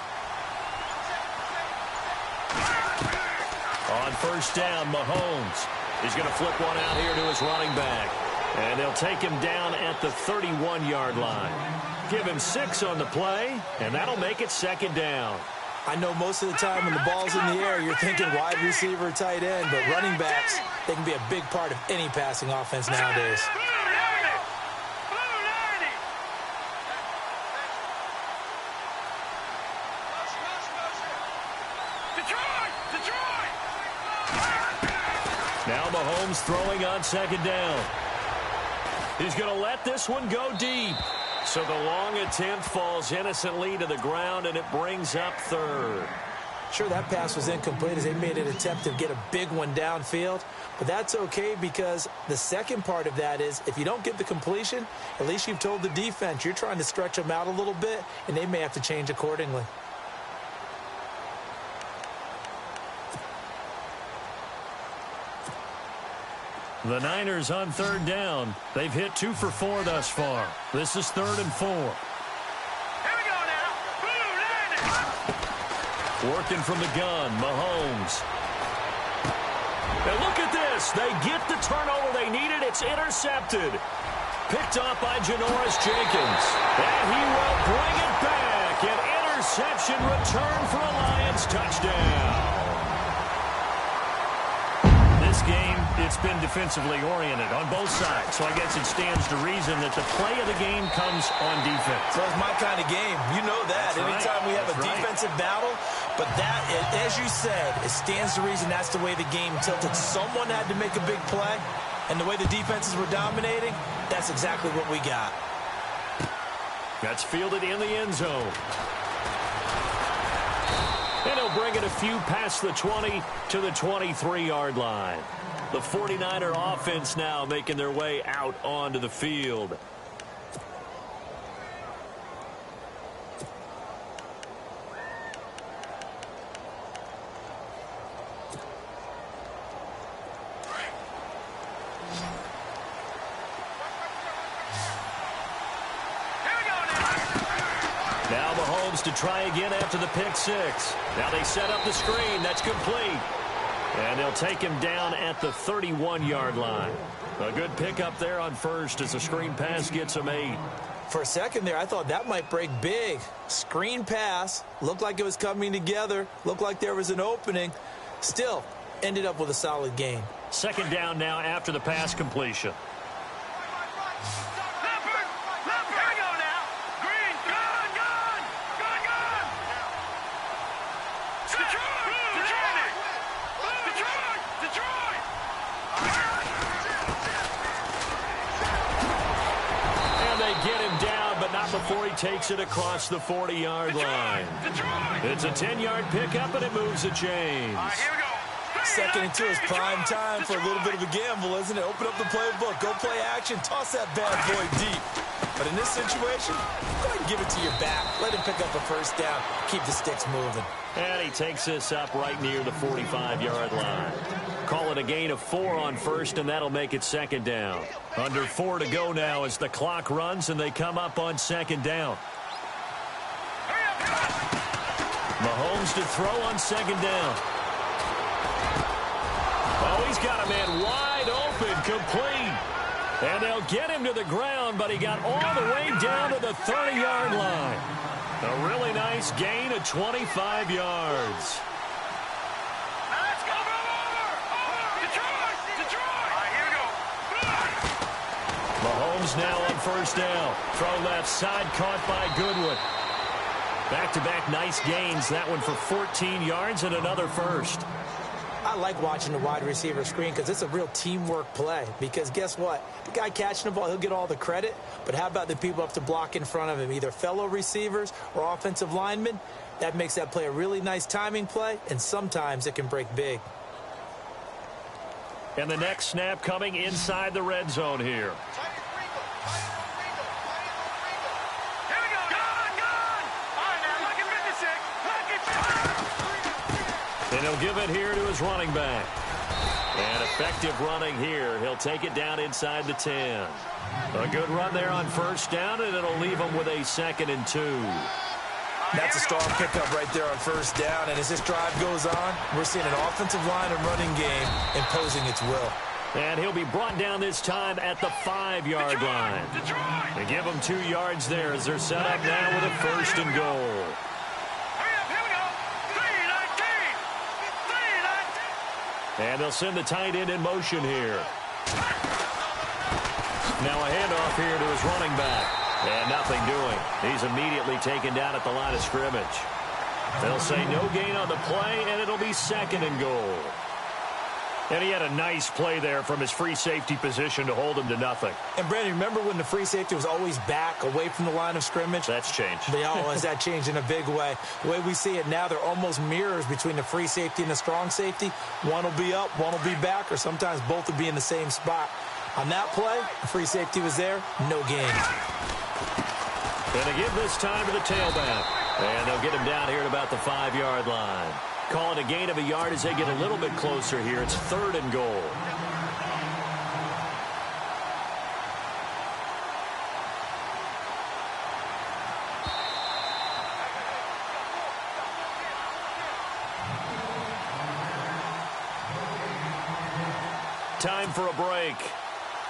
On first down, Mahomes. He's going to flip one out here to his running back. And they'll take him down at the 31-yard line. Give him 6 on the play, and that'll make it second down.
I know most of the time when the ball's in the air, you're thinking wide receiver, tight end, but running backs, they can be a big part of any passing offense nowadays.
Now Mahomes throwing on second down. He's going to let this one go deep. So the long attempt falls innocently to the ground, and it brings up third.
Sure, that pass was incomplete as they made an attempt to get a big one downfield. But that's okay because the second part of that is if you don't get the completion, at least you've told the defense you're trying to stretch them out a little bit, and they may have to change accordingly.
The Niners on third down. They've hit 2 for 4 thus far. This is 3rd and 4.
Here we go now.
Working from the gun, Mahomes. And look at this. They get the turnover they needed. It's intercepted. Picked off by Janoris Jenkins. And he will bring it back. An interception return for a Lions touchdown. This game, it's been defensively oriented on both sides, so I guess it stands to reason that the play of the game comes on defense.
So it's my kind of game. You know that. Anytime we have a defensive battle, but that, as you said, it stands to reason that's the way the game tilted. Someone had to make a big play, and the way the defenses were dominating, that's exactly what we got.
That's fielded in the end zone. And he'll bring it a few past the 20 to the 23-yard line. The 49er offense now making their way out onto the field. Now Mahomes to try again after the pick six. Now they set up the screen. That's complete. And they'll take him down at the 31-yard line. A good pickup there on first as the screen pass gets him 8.
For a second there, I thought that might break big. Screen pass. Looked like it was coming together. Looked like there was an opening. Still, ended up with a solid gain.
Second down now after the pass completion. Before he takes it across the 40-yard line. It's a 10-yard pickup, and it moves the chains.
Second and 2 is prime time for a little bit of a gamble, isn't it? Open up the playbook, go play action, toss that bad boy deep. But in this situation, go ahead and give it to your back. Let him pick up a first down. Keep the sticks moving.
And he takes this up right near the 45-yard line. Call it a gain of 4 on first, and that'll make it second down. Under 4 to go now as the clock runs, and they come up on second down. Mahomes to throw on second down. Oh, he's got a man wide open, complete. And they'll get him to the ground, but he got all the way down to the 30-yard line. A really nice gain of 25 yards. Mahomes now on first down. Throw left side, caught by Goodwin. Back-to-back nice gains. That one for 14 yards and another first.
I like watching the wide receiver screen because it's a real teamwork play. Because guess what? The guy catching the ball, he'll get all the credit. But how about the people up to block in front of him? Either fellow receivers or offensive linemen. That makes that play a really nice timing play. And sometimes it can break big.
And the next snap coming inside the red zone here. And he'll give it here to his running back. And effective running here. He'll take it down inside the 10. A good run there on first down, and it'll leave him with a 2nd and 2.
That's a strong pickup right there on first down. And as this drive goes on, we're seeing an offensive line and running game imposing its will.
And he'll be brought down this time at the 5-yard line. They give him 2 yards there as they're set up now with a 1st and goal. And they'll send the tight end in motion here. Now a handoff here to his running back. And nothing doing. He's immediately taken down at the line of scrimmage. They'll say no gain on the play, and it'll be 2nd and goal. And he had a nice play there from his free safety position to hold him to nothing.
And, Brandon, remember when the free safety was always back away from the line of scrimmage?
That's changed.
Has that changed in a big way? The way we see it now, they're almost mirrors between the free safety and the strong safety. One will be up, one will be back, or sometimes both will be in the same spot. On that play, the free safety was there, no gain.
And they give this time to the tailback. And they'll get him down here at about the 5-yard line. Call it a gain of a yard as they get a little bit closer here. It's 3rd and goal. Time for a break.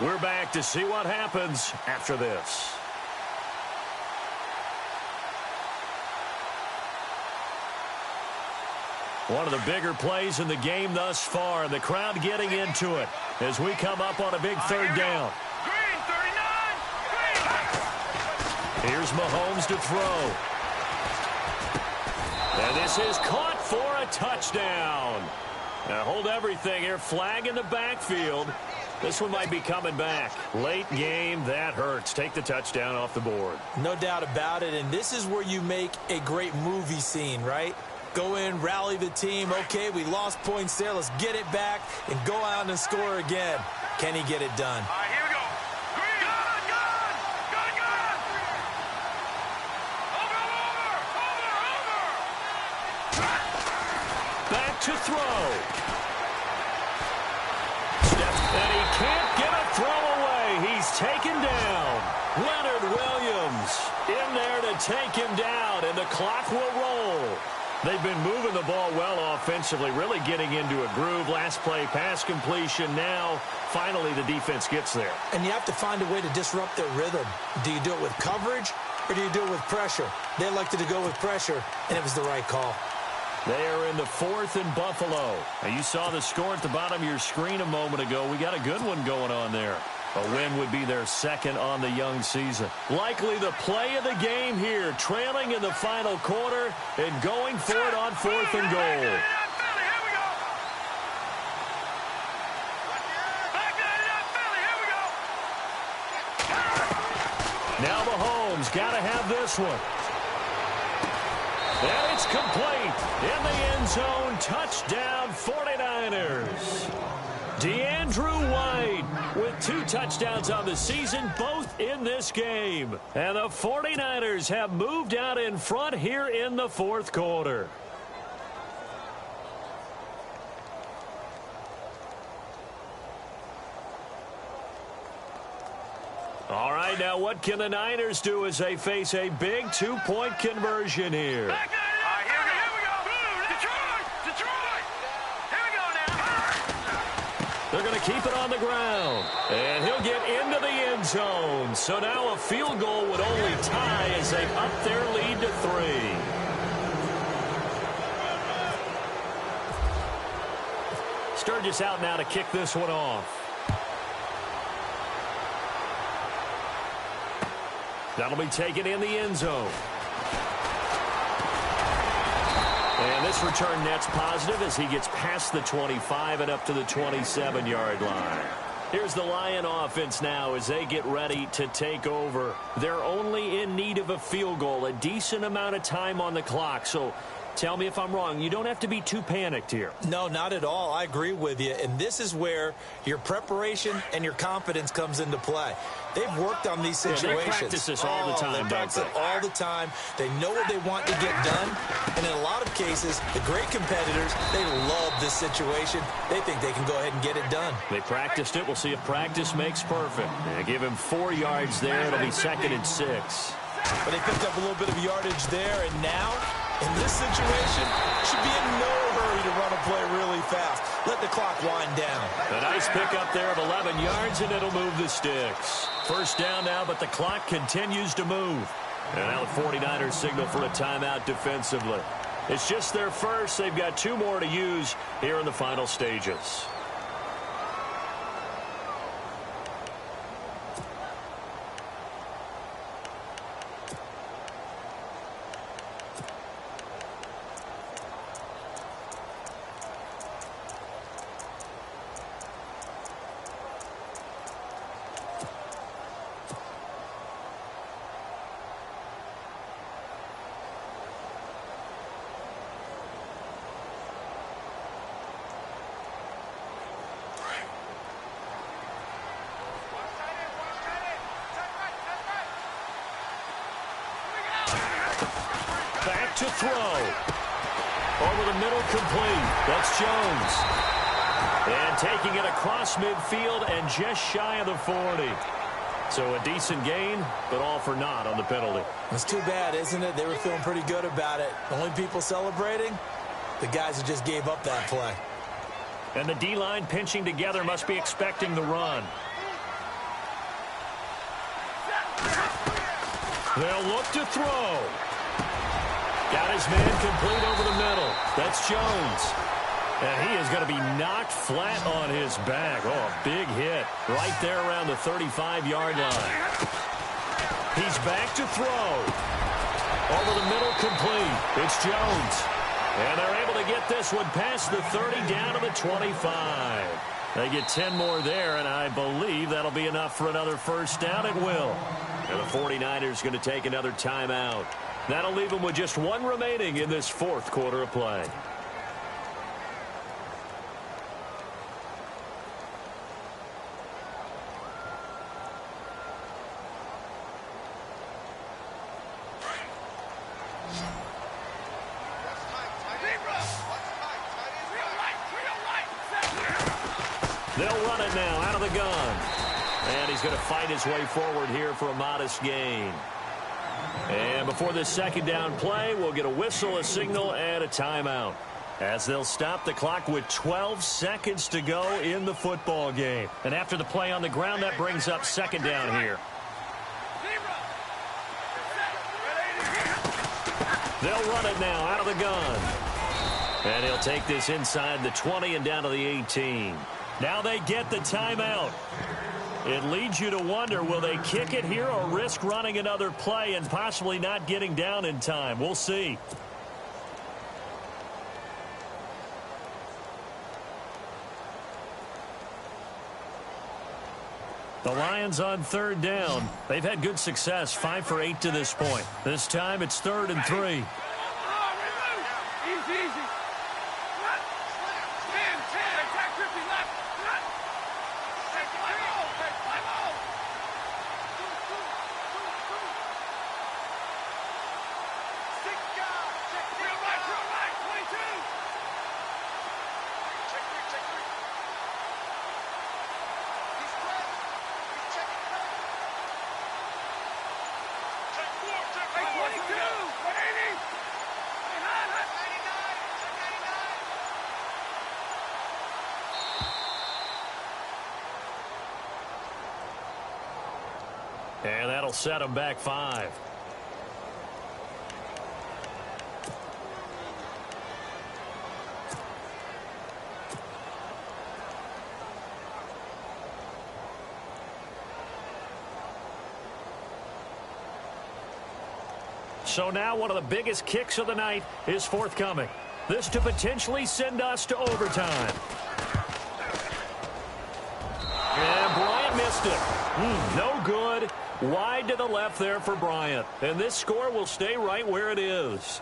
We're back to see what happens after this. One of the bigger plays in the game thus far. The crowd getting into it as we come up on a big 3rd down. Here's Mahomes to throw. And this is caught for a touchdown. Now hold everything here. Flag in the backfield. This one might be coming back. Late game, that hurts. Take the touchdown off the board.
No doubt about it. And this is where you make a great movie scene, right? Go in, rally the team. Okay, we lost points there. Let's get it back and go out and score again. Can he get it done?
All right, here we go. Over.
Back to throw. And he can't get a throw away. He's taken down. Leonard Williams in there to take him down, and the clock will roll. They've been moving the ball well offensively, really getting into a groove. Last play, pass completion. Now, finally, the defense gets there.
And you have to find a way to disrupt their rhythm. Do you do it with coverage, or do you do it with pressure? They elected to go with pressure, and it was the right call.
They are in the 4th and Buffalo. Now, you saw the score at the bottom of your screen a moment ago. We got a good one going on there. A win would be their 2nd on the young season. Likely the play of the game here, trailing in the final quarter and going for it on 4th and goal. Now Mahomes got to have this one. And it's complete. In the end zone, touchdown 49ers. DeAndrew White with 2 touchdowns on the season, both in this game. And the 49ers have moved out in front here in the 4th quarter. All right, now what can the Niners do as they face a big 2-point conversion here? They're going to keep it on the ground. And he'll get into the end zone. So now a field goal would only tie as they up their lead to 3. Sturgis out now to kick this one off. That'll be taken in the end zone. And this return net's positive as he gets past the 25 and up to the 27-yard line. Here's the Lion offense now as they get ready to take over. They're only in need of a field goal, a decent amount of time on the clock. So tell me if I'm wrong. You don't have to be too panicked here.
No, not at all. I agree with you. And this is where your preparation and your confidence comes into play. They've worked on these situations.
Yeah, they practice this all the time,
they practice it all the time. They know what they want to get done. And in a lot of cases, the great competitors, they love this situation. They think they can go ahead and get it done.
They practiced it. We'll see if practice makes perfect. They give him 4 yards there. It'll be 2nd and 6.
But they picked up a little bit of yardage there, and now, in this situation, should be in no hurry to run a play really fast. Let the clock wind down.
A nice pickup there of 11 yards, and it'll move the sticks. First down now, but the clock continues to move. And now the 49ers signal for a timeout defensively. It's just their first. They've got 2 more to use here in the final stages. Back to throw. Over the middle, complete. That's Jones. And taking it across midfield and just shy of the 40. So a decent gain, but all for naught on the penalty.
It's too bad, isn't it? They were feeling pretty good about it. The only people celebrating, the guys who just gave up that play.
And the D-line pinching together must be expecting the run. They'll look to throw. Got his man complete over the middle. That's Jones. And he is going to be knocked flat on his back. Oh, a big hit right there around the 35-yard line. He's back to throw. Over the middle, complete. It's Jones. And they're able to get this one past the 30 down to the 25. They get 10 more there, and I believe that'll be enough for another first down. It will. And the 49ers going to take another timeout. That'll leave them with just 1 remaining in this 4th quarter of play. They'll run it now out of the gun. And he's going to fight his way forward here for a modest gain. And before this second down play, we'll get a whistle, a signal, and a timeout, as they'll stop the clock with 12 seconds to go in the football game. And after the play on the ground, that brings up second down here. They'll run it now out of the gun. And he'll take this inside the 20 and down to the 18. Now they get the timeout. It leads you to wonder, will they kick it here or risk running another play and possibly not getting down in time? We'll see. The Lions on 3rd down. They've had good success, 5 for 8 to this point. This time it's 3rd and 3. And that'll set him back 5. So now one of the biggest kicks of the night is forthcoming. This to potentially send us to overtime. And Bryant missed it. No good. Wide to the left there for Bryant. And this score will stay right where it is.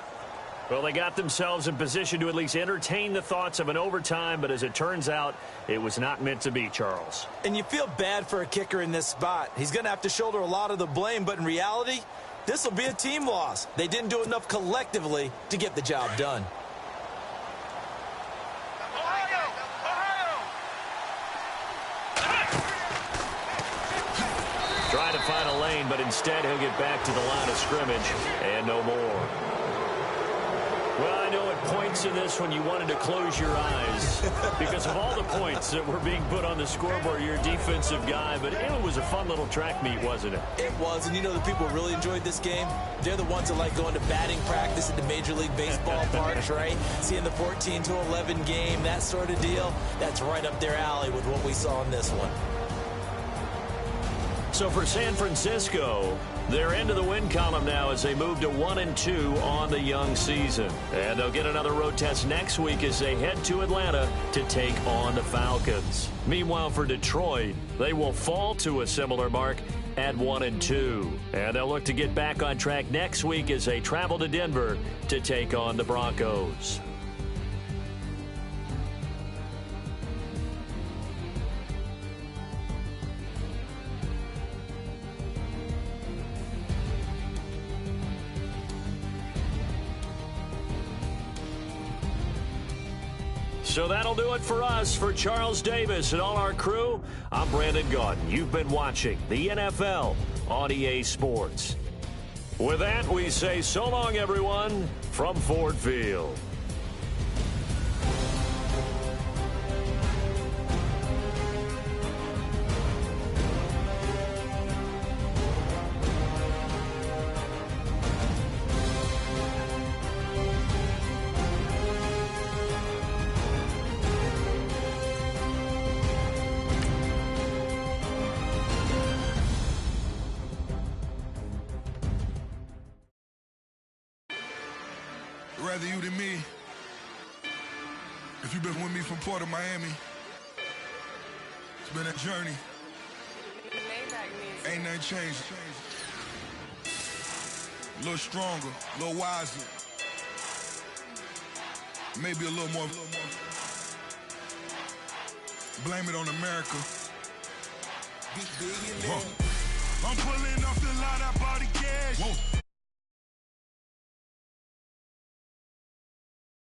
Well, they got themselves in position to at least entertain the thoughts of an overtime, but as it turns out, it was not meant to be, Charles.
And you feel bad for a kicker in this spot. He's going to have to shoulder a lot of the blame, but in reality, this will be a team loss. They didn't do enough collectively to get the job done.
Trying to find a lane, but instead he'll get back to the line of scrimmage and no more. Well, I know at points in this when you wanted to close your eyes because of all the points that were being put on the scoreboard. You're a defensive guy, but it was a fun little track meet, wasn't it?
It was, and you know the people who really enjoyed this game? They're the ones that like going to batting practice at the Major League Baseball parks, right? Seeing the 14-11 game, that sort of deal, that's right up their alley with what we saw in this one.
So for San Francisco, they're into the win column now as they move to 1-2 on the young season. And they'll get another road test next week as they head to Atlanta to take on the Falcons. Meanwhile, for Detroit, they will fall to a similar mark at 1-2. And they'll look to get back on track next week as they travel to Denver to take on the Broncos. So that'll do it for us. For Charles Davis and all our crew, I'm Brandon Gaudin. You've been watching the NFL on EA Sports. With that, we say so long, everyone, from Ford Field.
Rather you than me. If you've been with me from Port of Miami, it's been a journey. Ain't nothing changed. A little stronger, a little wiser. Maybe a little more. Blame it on America. I'm pulling off the lot, I bought the cash. Whoa.